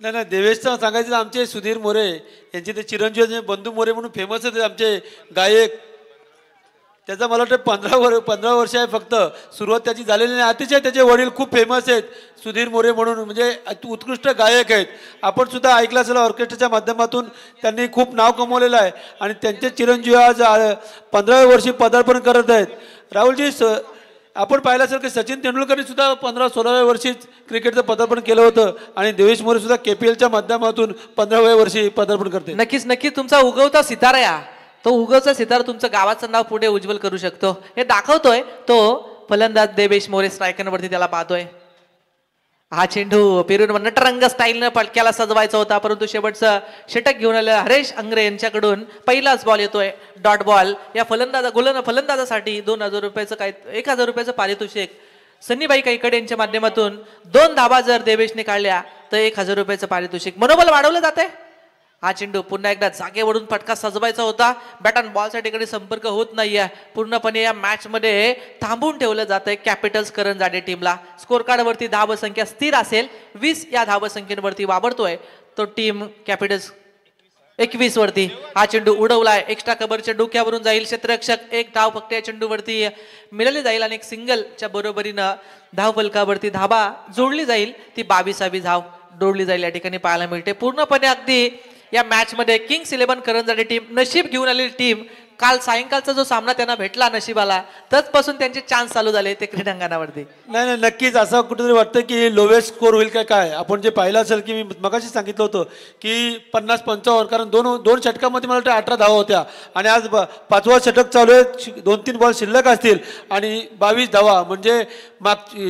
नाही देवेशचं सांगायचं आमचे सुधीर मोरे यांचे ते चिरंजीव बंधू मोरे म्हणून फेमस आहेत आमचे गायक. त्याचा मला वाटतं 15 वर्ष आहे फक्त सुरुवात त्याची झालेली नाही. अतिशय त्याचे वडील खूप फेमस आहेत सुधीर मोरे म्हणून. म्हणजे उत्कृष्ट गायक आहेत. आपण सुद्धा ऐकलं असेल ऑर्केस्ट्राच्या माध्यमातून त्यांनी खूप नाव कमवलेलं आहे आणि त्यांचे चिरंजीव आज 15व्या वर्षी पदार्पण करत आहेत. राहुलजी आपण पाहिलं असेल की सचिन तेंडुलकरनी सुद्धा 15-16व्या वर्षीच क्रिकेटचं पदार्पण केलं होतं आणि देवेश मोरे सुद्धा KPLच्या माध्यमातून 15व्या वर्षी पदार्पण करते. नक्कीच तुमचा उगवता सितारा या तो उगवता सितारा तुमचं गावाचं नाव पुढे उज्ज्वल करू शकतो हे दाखवतोय तो फलंदाज देवेश मोरे. स्ट्रायकरवरती त्याला पाहतोय. हा चेंडू पेरून नटरंग स्टाईलनं फटक्याला सजवायचा होता परंतु शेवटचं षटक घेऊन आलं हरेश अंग्रे यांच्याकडून. पहिलाच बॉल येतोय डॉट बॉल. या फलंदाजासाठी 2000 रुपयाचं 1000 रुपयाचं पारितोषिक सन्नीबाई कायकडे यांच्या माध्यमातून. 2 धावा जर देवेशने काढल्या तर 1000 रुपयाचं पारितोषिक. मनोबल वाढवलं जाते. हा चेंडू पुन्हा एकदा जागेवरून फटका सजवायचा होता. बॅट अँड बॉलच्या ठिकाणी संपर्क होत नाहीये. पूर्णपणे या मॅच मध्ये थांबून ठेवलं जातंय कॅपिटल्स करंजाडे टीमला. स्कोर कार्डवरती धावसंख्या स्थिर असेल. 20 या धावसंख्येवरती वावरतोय तो टीम कॅपिटल्स 21 वरती. हा चेंडू उडवलाय. एक्स्ट्रा कव्हरच्या डोक्यावरून जाईल क्षेत्ररक्षक. 1 धाव फक्त या चेंडूवरती मिळाली जाईल आणि 1 सिंगलच्या बरोबरीनं धाव फलकावरती धावा जोडली जाईल. ती 22वी धाव जोडली जाईल या ठिकाणी पाहायला मिळते. पूर्णपणे अगदी या मॅच मध्ये किंग्स 11 करंजाडे टीम नशीब घेऊन आलेली टीम. काल सायंकाळचा जो सामना त्यांना भेटला नशिबाला तत्पासून त्यांचे चान्स चालू झाले ते क्रीडांगणावरती. नाही नक्कीच असं कुठेतरी वाटतं की लोवेस्ट स्कोर होईल काय. आपण जे पाहिलं असेल की मी मगाशी सांगितलं होतं की 50-55 कारण दोन षटकामध्ये मला वाटतं 18 धावा होत्या आणि आज 5वा षटक चालू आहे. 2-3 बॉल शिल्लक असतील आणि 22 धावा म्हणजे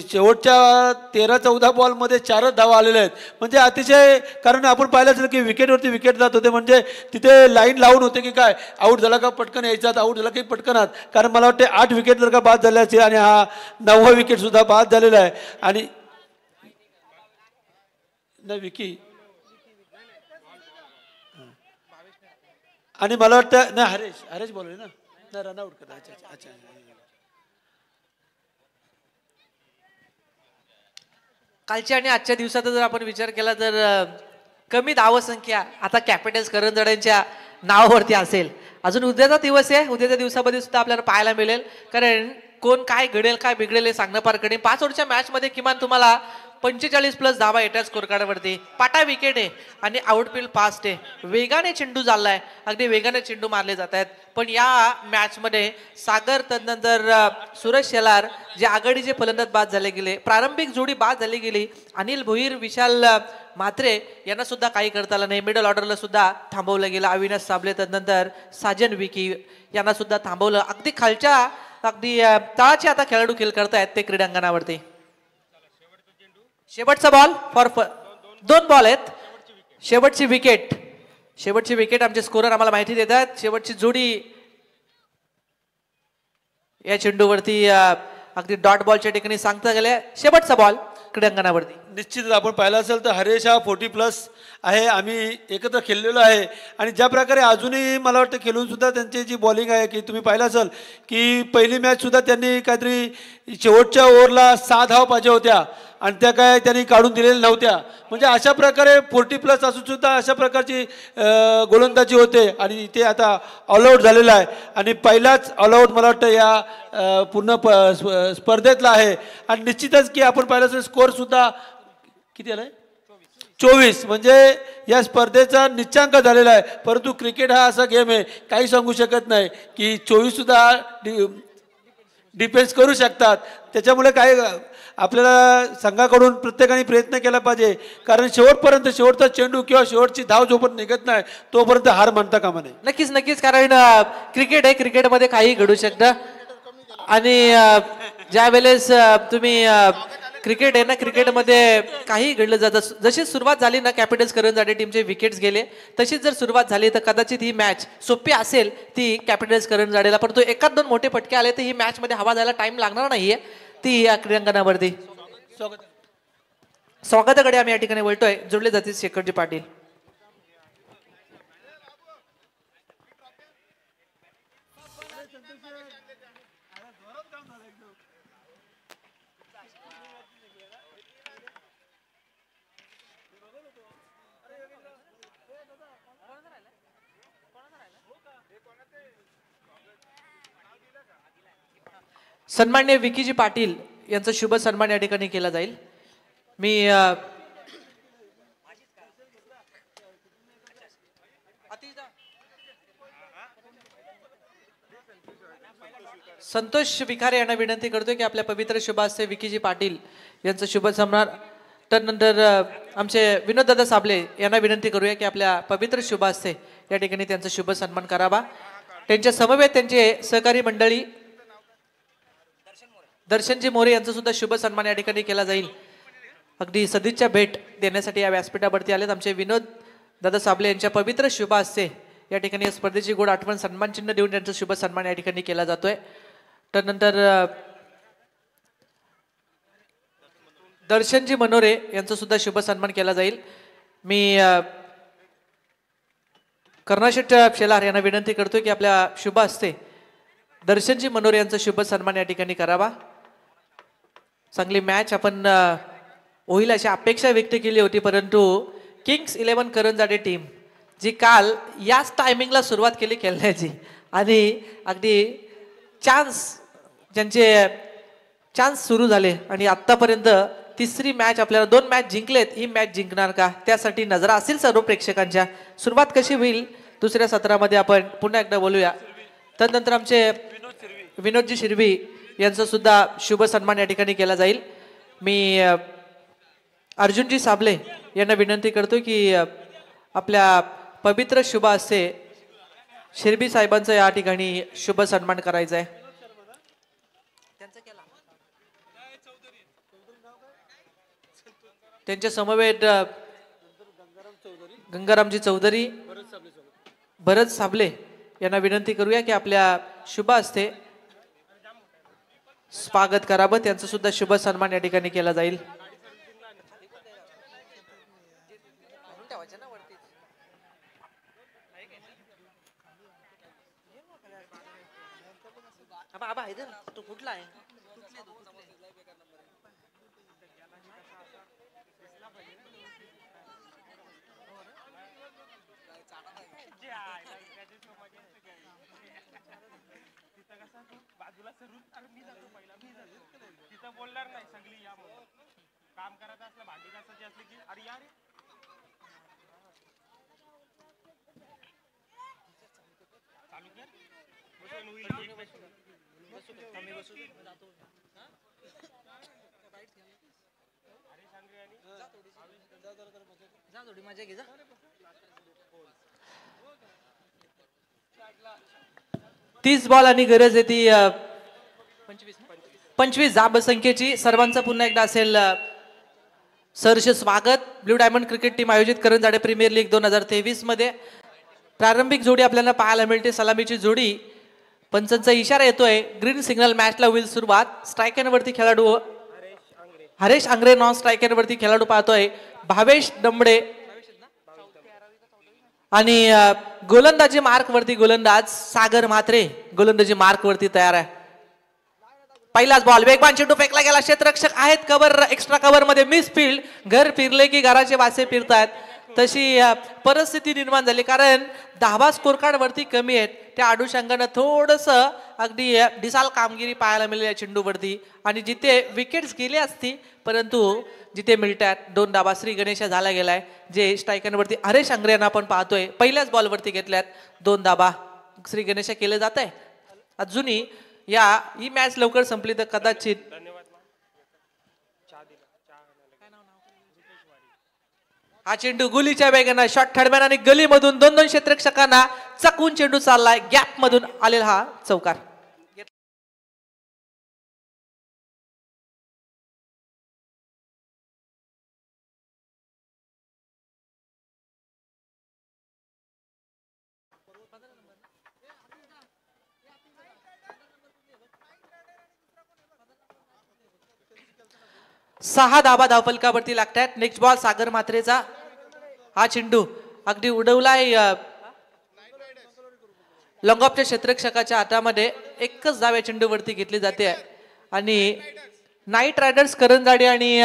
शेवटच्या 13-14 बॉलमध्ये 4च धावा आलेल्या आहेत. म्हणजे अतिशय कारण आपण पाहिलं असेल की विकेटवरती विकेट जात होते. म्हणजे तिथे लाईन लावून होते की काय आऊट झाला का पटकन यायचा आऊट झाला की पटकनात. कारण मला वाटते 8 विकेट जर का बाद झाले असतील आणि हा 9वा विकेट सुद्धा बाद झालेला आहे. आणि नाही विकी आणि मला वाटतं नाही हरेश बोलले ना रनआउट करा. अच्छा कालच्या आणि आजच्या दिवसाचा जर आपण विचार केला तर कमी धावसंख्या आता कॅपिटल्स करंजाड्यांच्या नावावरती असेल. अजून उद्याचा दिवस आहे. उद्याच्या दिवसामध्ये सुद्धा आपल्याला पाहायला मिळेल कारण कोण काय घडेल काय बिघडेल हे सांगणं फार कठीण. 5 ओव्हरच्या मॅच मध्ये किमान तुम्हाला 45+ धावा येतात स्कोर कार्डवरती. पाटा विकेट आहे आणि आउटफील्ड फास्ट आहे. वेगाने चेंडू चाललाय, अगदी वेगाने चेंडू मारले जात आहेत. पण या मॅच मध्ये सागर तदनंतर सुरेश शेलार जे आघाडीचे फलंदाज बाद झाले गेले, प्रारंभिक जोडी बाद झाली गेली. अनिल भोईर, विशाल म्हात्रे यांना सुद्धा काही करता आलं नाही. मिडल ऑर्डरला सुद्धा थांबवलं गेलं. अविनाश साबळे तदनंतर साजन विकी यांना सुद्धा थांबवलं. अगदी खालच्या अगदी तळाचे आता खेळाडू खेळ करतायत ते क्रीडांगणावरती. शेवटचा बॉल फॉर 2 बॉल आहेत. शेवटची विकेट आमचे स्कोरर आम्हाला माहिती देतात. शेवटची जोडी या चेंडूवरती अगदी डॉट बॉलच्या ठिकाणी सांगता गेले. शेवटचा बॉल क्रीडांगणावरती. निश्चितच आपण पाहिलं असेल तर हरेश हा 40+ आहे. आम्ही एकत्र खेळलेलो आहे आणि ज्या प्रकारे अजूनही मला वाटतं खेळून सुद्धा त्यांची जी बॉलिंग आहे की तुम्ही पाहिलं असेल की पहिली मॅच सुद्धा त्यांनी काहीतरी शेवटच्या ओव्हरला 6 धावा पाहिजे होत्या आणि त्या काय त्यांनी काढून दिलेल्या नव्हत्या. म्हणजे अशा प्रकारे 40+ असून सुद्धा अशा प्रकारची गोलंदाजी होते आणि ते आता ऑलआउट झालेलं आहे आणि पहिलाच ऑलआउट मला वाटतं या पूर्ण स्पर्धेतला आहे. आणि निश्चितच की आपण पाहिलं असेल स्कोर सुद्धा किती आलाय 24. म्हणजे या स्पर्धेचा निश्चांक झालेला आहे. परंतु क्रिकेट हा असा गेम आहे, काही सांगू शकत नाही की 24 सुद्धा डिफेन्स करू शकतात. त्याच्यामुळे काय आपल्याला संघाकडून प्रत्येकाने प्रयत्न केला पाहिजे, कारण शेवटचा चेंडू किंवा शेवटची धाव जोपर्यंत निघत नाही तोपर्यंत हार मानता कामा नये. नक्कीच कारण क्रिकेट आहे, क्रिकेटमध्ये काही घडू शकतं. आणि ज्या वेळेस तुम्ही क्रिकेट आहे ना, क्रिकेटमध्ये काही घडलं जातं. जशी सुरुवात झाली ना कॅपिटल्स करंजाडे टीमचे विकेट्स गेले, तशीच जर सुरुवात झाली तर कदाचित ही मॅच सोपी असेल ती कॅपिटल्स करंजाडेला. परंतु 1-2 मोठे फटके आले तर ही मॅच मध्ये हवा जायला टाइम लागणार नाहीये. ती या क्रीडांगणावरती स्वागताकडे आम्ही या ठिकाणी वळतोय. जोडले जातील शेखरजी पाटील. सन्मान्य विकीजी पाटील यांचा शुभ सन्मान या ठिकाणी केला जाईल. मी संतोष विखारे यांना विनंती करतोय की आपल्या पवित्र शुभास्ते विकीजी पाटील यांचा शुभ सन्मान. त्यानंतर आमचे विनोददादा साबळे यांना विनंती करूया की आपल्या पवित्र शुभास्ते या ठिकाणी त्यांचा शुभ सन्मान करावा. त्यांच्या समवेत त्यांचे सहकारी मंडळी दर्शनजी मोरे यांचा सुद्धा शुभ सन्मान या ठिकाणी केला जाईल. अगदी सदिच्छा भेट देण्यासाठी या व्यासपीठावरती आलेत आमचे विनोद दादा साबळे यांच्या पवित्र शुभ हस्ते या ठिकाणी या स्पर्धेची गोड आठवण सन्मान चिन्ह देऊन त्यांचा शुभ सन्मान या ठिकाणी केला जातोय. त्यानंतर दर्शनजी मनोरे यांचा सुद्धा शुभ सन्मान केला जाईल. मी कर्णाशेठ शेलार यांना विनंती करतोय की आपल्या शुभ हस्ते दर्शनजी मनोरे यांचा शुभ सन्मान या ठिकाणी करावा. चांगली मॅच आपण होईल अशी अपेक्षा व्यक्त केली होती, परंतु किंग्स 11 करंजाडे टीम जी काल याच टायमिंगला सुरुवात केली खेळण्याची आणि अगदी ज्यांचे चान्स सुरू झाले आणि आतापर्यंत तिसरी मॅच आपल्याला 2 मॅच जिंकलेत. ही मॅच जिंकणार का त्यासाठी नजरा असेल सर्व प्रेक्षकांच्या. सुरुवात कशी होईल दुसऱ्या सत्रामध्ये आपण पुन्हा एकदा बोलूया. त्यानंतर आमचे विनोदजी शिरवी यांचा सुद्धा शुभ सन्मान या ठिकाणी केला जाईल. मी अर्जुनजी साबळे यांना विनंती करतो की आपल्या पवित्र शुभ हस्ते शिरबी साहेबांचा या ठिकाणी शुभ सन्मान करायचा आहे. त्यांच्या समवेत गंगारामजी चौधरी, भरत साबळे यांना विनंती करूया की आपल्या शुभ हस्ते स्वागत करावं. त्यांचा सुद्धा शुभ सन्मान या ठिकाणी केला जाईल. तू कुठला आहे? तीस बॉल आणि गरज आहे ती 25 धाबसंख्येची. सर्वांचं पुन्हा एकदा असेल सहर्ष स्वागत. ब्ल्यू डायमंड क्रिकेट टीम आयोजित करंजाडे प्रीमियर लीग 2023 मध्ये प्रारंभिक जोडी आपल्याला पाहायला मिळते. सलामीची जोडी. पंचांचा इशारा येतोय. Green signal. मॅचला होईल सुरुवात. स्ट्रायकरवरती खेळाडू हरेश आंग्रे. नॉन स्ट्रायकरवरती खेळाडू पाहतोय भावेश दमडे. आणि गोलंदाजी मार्क वरती गोलंदाज सागर म्हात्रे गोलंदाजी मार्क वरती तयार आहे. पहिलाच बॉल. वेगवान चेंडू फेकला गेला. क्षेत्ररक्षक आहेत कव्हर. एक्स्ट्रा कव्हर मध्ये मिस फील्ड. घर फिरले की घराचे वासे फिरतात तशी परिस्थिती निर्माण झाली. कारण धावा स्कोर कार्ड वरती कमी आहेत. त्या अनुषंगानं थोडस अगदी डिसाल कामगिरी पाहायला मिळेल या चेंडूवरती. आणि जिथे विकेट्स गेली असती परंतु जिथे मिळतात 2 धाबा श्री गणेशा झाला गेलाय. जे स्ट्रायकरवरती हरेश आंग्रे यांना आपण पाहतोय पहिल्याच बॉलवरती घेतल्यात 2 धाबा श्री गणेशा केले जात आहे. अजूनही ही मॅच लवकर संपली तर कदाचित हा चेंडू गुलीच्या वेगानं शॉट ठडम्यान आणि गलीमधून 2 क्षेत्ररक्षकांना चकवून चेंडू चाललाय. गॅप मधून आलेला हा चौकार. सहा धाबा धावफलकावरती लागतात. नेक्स्ट बॉल सागर म्हात्रेचा. हा चेंडू अगदी उडवलाय लॉंगऑफच्या क्षेत्ररक्षकाच्या हातामध्ये. एकच धाव या चेंडूवरती घेतली जाते. आणि नाईट रायडर्स करंजाडे आणि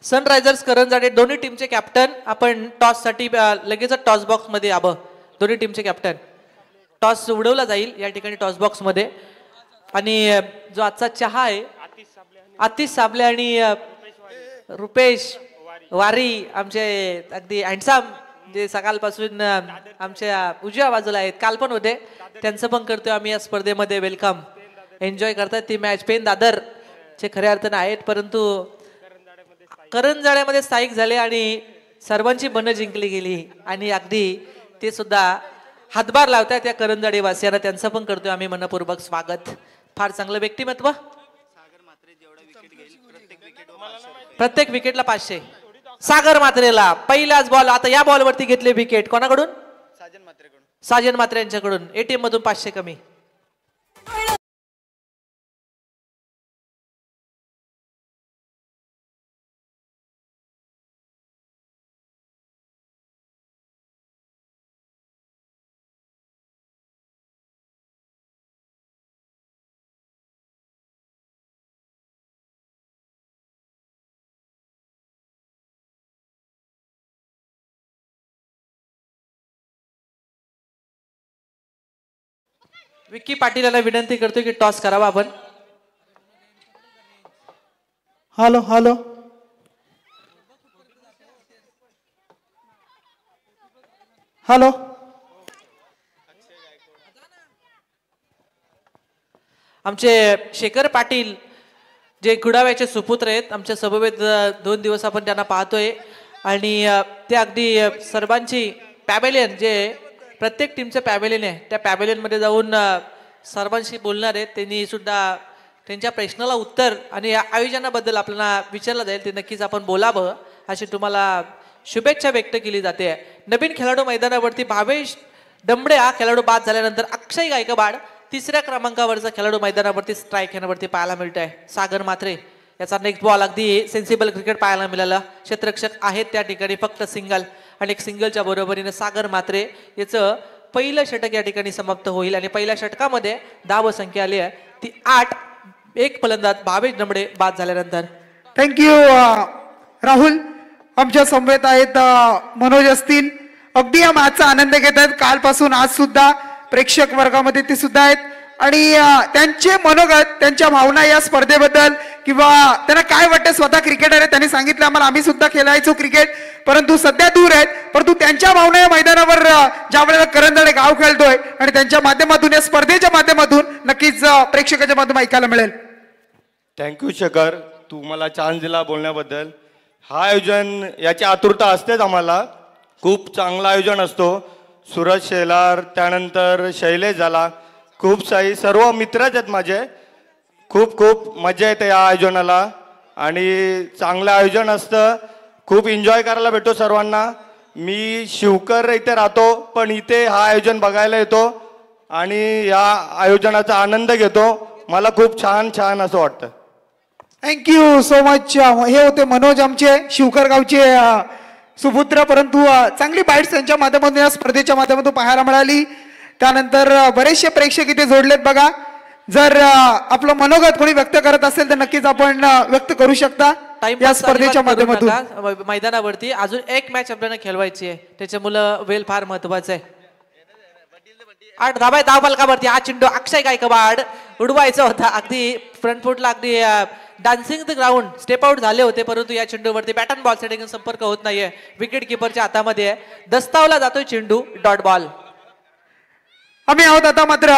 सनरायझर्स करंजाडे दोन्ही टीमचे कॅप्टन आपण टॉस साठी लगेच टॉस बॉक्स मध्ये यावं. दोन्ही टीमचे कॅप्टन. टॉस उडवला जाईल या ठिकाणी टॉस बॉक्स मध्ये. आणि जो आजचा चहा आहे आतिश साबले आणि रुपेश वारी आमचे अगदी हँडसम जे सकाळपासून आमच्या उजव्या बाजूला आहेत काल पण होते त्यांचं पण करतोय आम्ही या स्पर्धेमध्ये वेलकम. एन्जॉय करतात ती मॅच. पेन दादर चे खऱ्या अर्थानं आहेत परंतु करंजाड्यामध्ये स्थायिक झाले आणि सर्वांची मनं जिंकली गेली आणि अगदी ते सुद्धा हातभार लावतात या करंजाडी वासियांना. त्यांचं पण करतोय आम्ही मनपूर्वक स्वागत. फार चांगलं व्यक्तिमत्व. प्रत्येक विकेटला 500. सागर म्हात्रेला पहिलाच बॉल. आता या बॉलवरती घेतले विकेट कोणाकडून? साजन म्हात्रे यांच्याकडून. एटीएम मधून 500 कमी. विक्की पाटील यांना विनंती करतो की टॉस करावा आपण. Hello hello. हॅलो. आमचे शेखर पाटील जे गुडाव्याचे सुपुत्र आहेत आमच्या समवेत 2 दिवस आपण त्यांना पाहतोय आणि ते अगदी सर्वांची पॅव्हेलियन जे प्रत्येक टीमचं पॅव्हेलियन आहे त्या पॅव्हेलियन मध्ये जाऊन सर्वांशी बोलणार आहेत. त्यांनी सुद्धा त्यांच्या प्रश्नाला उत्तर आणि या आयोजनाबद्दल आपल्याला विचारलं जाईल ते नक्कीच आपण बोलावं अशी तुम्हाला शुभेच्छा व्यक्त केली जाते. नवीन खेळाडू मैदानावरती भावेश दमडे हा खेळाडू बाद झाल्यानंतर अक्षय गायकवाड 3ऱ्या क्रमांकावरचा खेळाडू मैदानावरती स्ट्राईक यावरती पाहायला मिळत आहे. सागर म्हात्रे याचा नेक्स्ट बॉल. अगदी सेन्सिबल क्रिकेट पाहायला मिळालं. क्षेत्ररक्षक आहेत त्या ठिकाणी फक्त सिंगल आणि एक सिंगलच्या बरोबरीने सागर म्हात्रे याचं पहिलं षटक या ठिकाणी समाप्त होईल आणि पहिल्या षटकामध्ये धाव संख्या आली आहे ती 8. एक फलंदाज भावेश दमडे बाद झाल्यानंतर. थँक्यू राहुल. आमच्या समवेत आहेत मनोज असतील. अगदी या मॅचचा आनंद घेत आहेत कालपासून आज सुद्धा प्रेक्षक वर्गामध्ये ते सुद्धा आहेत. आणि त्यांचे मनोगत, त्यांच्या भावना या स्पर्धेबद्दल किंवा त्यांना काय वाटतं. स्वतः क्रिकेटर आहे, त्यांनी सांगितलं आम्हाला आम्ही सुद्धा खेळायचो क्रिकेट, परंतु सध्या दूर आहेत. परंतु त्यांच्या भावना या मैदानावर ज्या वेळेला करंजाडे गाव खेळतोय आणि त्यांच्या माध्यमातून या स्पर्धेच्या माध्यमातून नक्कीच प्रेक्षकाच्या माध्यमातून ऐकायला मिळेल. थँक्यू शेखर, तू मला चान्स दिला बोलण्याबद्दल. हा आयोजन याची आतुरता असतेच आम्हाला. खूप चांगला आयोजन असतो. सूरज शेलार, त्यानंतर शैलेश झाला, खूप सारी सर्व मित्रच आहेत माझे. खूप खूप मजा येते या आयोजनाला आणि चांगलं आयोजन असतं. खूप एन्जॉय करायला भेटतो सर्वांना. मी शिवकर इथे राहतो, पण इथे हा आयोजन बघायला येतो आणि या आयोजनाचा आनंद घेतो. मला खूप छान छान असं वाटतं. Thank you so much. हे होते मनोज, आमचे शिवकर गावचे सुपुत्र. परंतु चांगली बाईट्स त्यांच्या माध्यमातून या स्पर्धेच्या माध्यमातून पाहायला मिळाली. त्यानंतर बरेचसे प्रेक्षक इथे जोडलेत बघा. जर आपलं मनोगत कोणी व्यक्त करत असेल तर नक्कीच आपण व्यक्त करू शकता या स्पर्धेच्या माध्यमातून. मैदानावरती अजून एक मॅच आपल्याला खेळवायची आहे, त्याच्यामुळे वेळ फार महत्वाचा आहे. 8 धाबा धाव फलकावरती हा चेंडू अक्षय गायकवाड उडवायचा होता. अगदी फ्रंट फुटला, अगदी dancing the ground step out झाले होते, परंतु या चेंडूवरती बॅट अँड बॉल सेटिंग संपर्क होत नाहीये. विकेट किपरच्या हातामध्ये दस्तावला जातोय चेंडू, डॉट बॉल. आम्ही आहोत आता मात्र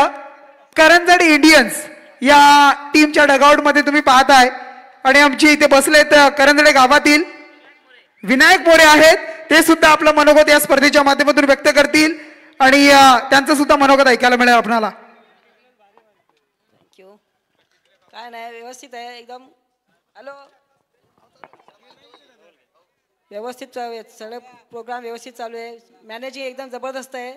करंजाडे इंडियन्स या टीमच्या डगआउट मध्ये तुम्ही पाहताय आणि आमची इथे बसलेत करंजाडे गावातील विनायक मोरे आहेत. ते सुद्धा आपलं मनोगत या स्पर्धेच्या माध्यमातून व्यक्त करतील आणि त्यांचं सुद्धा मनोगत ऐकायला मिळेल आपल्याला. थँक्यू. काय नाही, व्यवस्थित आहे एकदम. हॅलो, व्यवस्थित सगळं प्रोग्राम व्यवस्थित चालू आहे. मॅनेजिंग एकदम जबरदस्त आहे,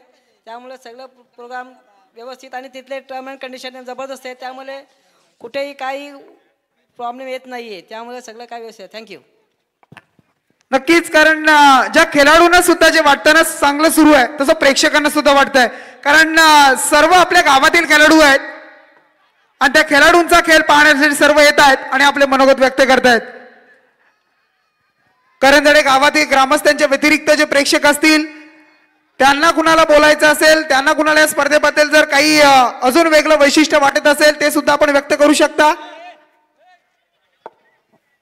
त्यामुळे सगळं प्रोग्राम व्यवस्थित आणि तिथले टर्म अँड कंडिशन जबरदस्त आहे, त्यामुळे कुठेही काही प्रॉब्लेम येत नाही आहे, त्यामुळे सगळं काय व्यवस्थित आहे. थँक्यू. नक्कीच, कारण ज्या खेळाडूंना सुद्धा जे वाटतं ना चांगलं सुरू आहे तसं प्रेक्षकांना सुद्धा वाटतंय. कारण सर्व आपल्या गावातील खेळाडू आहेत आणि त्या खेळाडूंचा खेळ पाहण्यासाठी सर्व येत आहेत आणि आपले मनोगत व्यक्त करतायत. करंजाडे गावातील ग्रामस्थांच्या व्यतिरिक्त जे प्रेक्षक असतील, त्यांना कुणाला बोलायचं असेल, त्यांना कुणाला या स्पर्धेबद्दल जर काही अजून वेगळं वैशिष्ट्य वाटत असेल ते सुद्धा आपण व्यक्त करू शकता.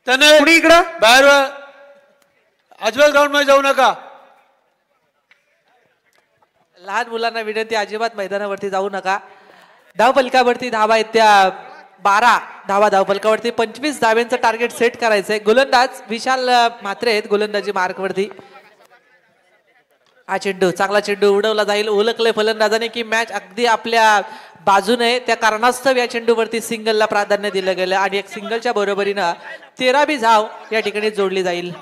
कुणी इकडं बाहेर अजिबात ग्राउंड मध्ये जाऊ नका. लहान मुलांना विनंती, अजिबात मैदानावरती जाऊ नका. धाव फलकावरती धावा आहेत त्या 12 धावा धाव फलकावरती. 25 धाव्यांचं टार्गेट सेट करायचंय. गोलंदाज विशाल म्हात्रे आहेत गोलंदाजी मार्कवरती. हा चेंडू, चांगला चेंडू उडवला जाईल. ओळखले फलंदाजाने की मॅच अगदी आपल्या बाजूने, त्या कारणास्तव या चेंडूवरती सिंगलला प्राधान्य दिलं गेलं आणि एक सिंगलच्या बरोबरीनं 13 धाव या ठिकाणी जोडली जाईल.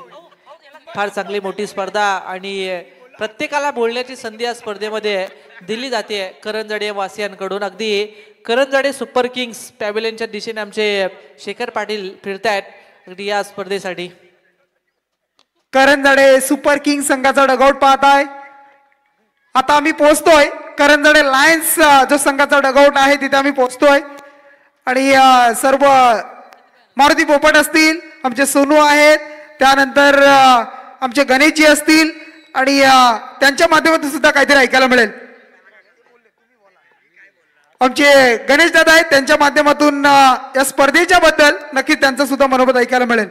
फार चांगली मोठी स्पर्धा आणि प्रत्येकाला बोलण्याची संधी या स्पर्धेमध्ये दिली जाते करंजाडे वासियांकडून. अगदी करंजाडे सुपर किंग्स पॅव्हिलियनच्या दिशेने आमचे शेखर पाटील फिरतायत अगदी या स्पर्धेसाठी. करंजाडे सुपर किंग संघाचा डगआउट पाहताय. आता आम्ही पोहोचतोय करंजाडे लायन्स जो संघाचा डगआउट आहे तिथे आम्ही पोहोचतोय आणि सर्व मारुती पोपट असतील, आमचे सोनू आहेत, त्यानंतर आमचे गणेशजी असतील आणि त्यांच्या माध्यमातून सुद्धा काहीतरी ऐकायला मिळेल. आमचे गणेश दादा आहेत, त्यांच्या माध्यमातून या स्पर्धेच्या बद्दल नक्कीच त्यांचं सुद्धा मनोगत ऐकायला मिळेल.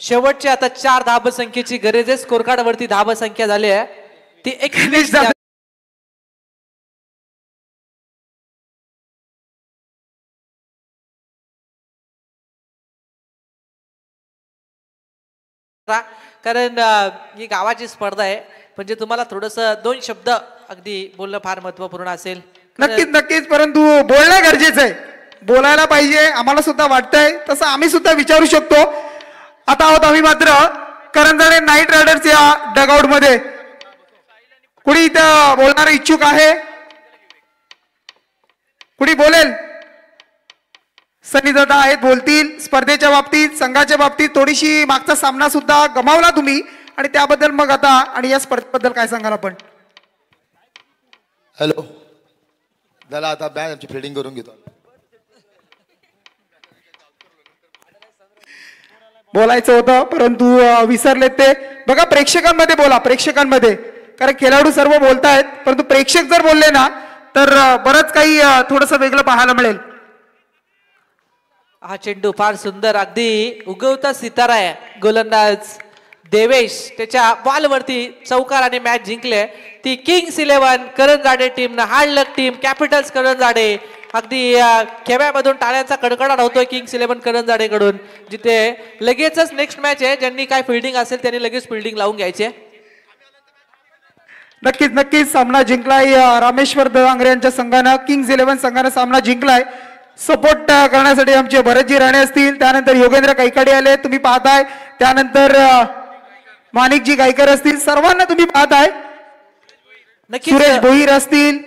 शेवटची आता 4 धाबसंख्येची गरज आहे. स्कोर कार्ड वरती धाबसंख्या झाली आहे ती एक. कारण ही गावाची स्पर्धा आहे, म्हणजे तुम्हाला थोडस 2 शब्द अगदी बोलणं फार महत्वपूर्ण असेल. नक्कीच नक्कीच, परंतु बोलणं गरजेचं आहे, बोलायला पाहिजे. आम्हाला सुद्धा वाटतंय तसं आम्ही सुद्धा विचारू शकतो. आता आहोत आम्ही मात्र करंजाडे नाईट रायडर्स या डगआउट मध्ये. कुणी इथं बोलणार इच्छुक आहे? कुणी बोलेल? सनी दादा आहेत, बोलतील. स्पर्धेच्या बाबतीत, संघाच्या बाबतीत थोडीशी मागचा सामना सुद्धा गमावला तुम्ही आणि त्याबद्दल मग आता आणि या स्पर्धेबद्दल काय सांगाल आपण? हॅलो दादा, आता बॅन आमची फिल्डिंग करून घेतो. बोलायचं होतं परंतु विसरलेत ते. बघा प्रेक्षकांमध्ये बोला, प्रेक्षकांमध्ये, कारण खेळाडू सर्व बोलतायत परंतु प्रेक्षक जर बोलले ना तर बरंच काही थोडंसं वेगळं पाहायला मिळेल. हा चेंडू फार सुंदर, अगदी उगवता सितारा आहे गोलंदाज देवेश, त्याच्या बॉलवरती चौकार आणि मॅच जिंकले. ती किंग्स 11 करंजाडे टीमनं, हार्ड लक टीम कॅपिटल्स करंजाडे. अगदी खेव्यामधून टाळ्यांचा कडकडाट होतोय किंग्स 11 करंजाडे कडून, जिथे लगेचच नेक्स्ट मॅच आहे. ज्यांनी काय फिल्डिंग असेल त्यांनी लगेच फिल्डिंग लावून घ्यायचे. नक्कीच नक्कीच सामना जिंकलाय रामेश्वर दळांगरे यांच्या संघानं, किंग्स 11 संघानं सामना जिंकलाय. सपोर्ट करण्यासाठी आमचे भरतजी राणे असतील, त्यानंतर योगेंद्र कैकाडे आले तुम्ही पाहताय, त्यानंतर माणिकजी गायकर असतील, सर्वांना तुम्ही पाहताय. सुरेश भोईर असतील,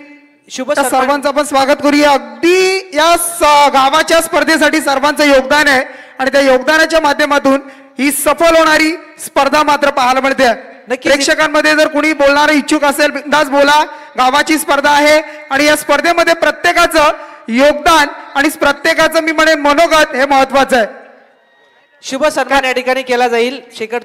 त्या सर्वांचं आपण स्वागत करूया. अगदी या गावाच्या स्पर्धेसाठी सर्वांचं योगदान आहे आणि त्या योगदानाच्या माध्यमातून ही सफल होणारी स्पर्धा मात्र पाहायला मिळते. प्रेक्षकांमध्ये जर कोणी बोलणारा इच्छुक असेल बिनधास्त बोला. गावाची स्पर्धा आहे आणि या स्पर्धेमध्ये प्रत्येकाचं योगदान आणि प्रत्येकाचं मी म्हणेन मनोगत हे महत्वाचं आहे. शुभ सन्मान या ठिकाणी केला जाईल. शेखर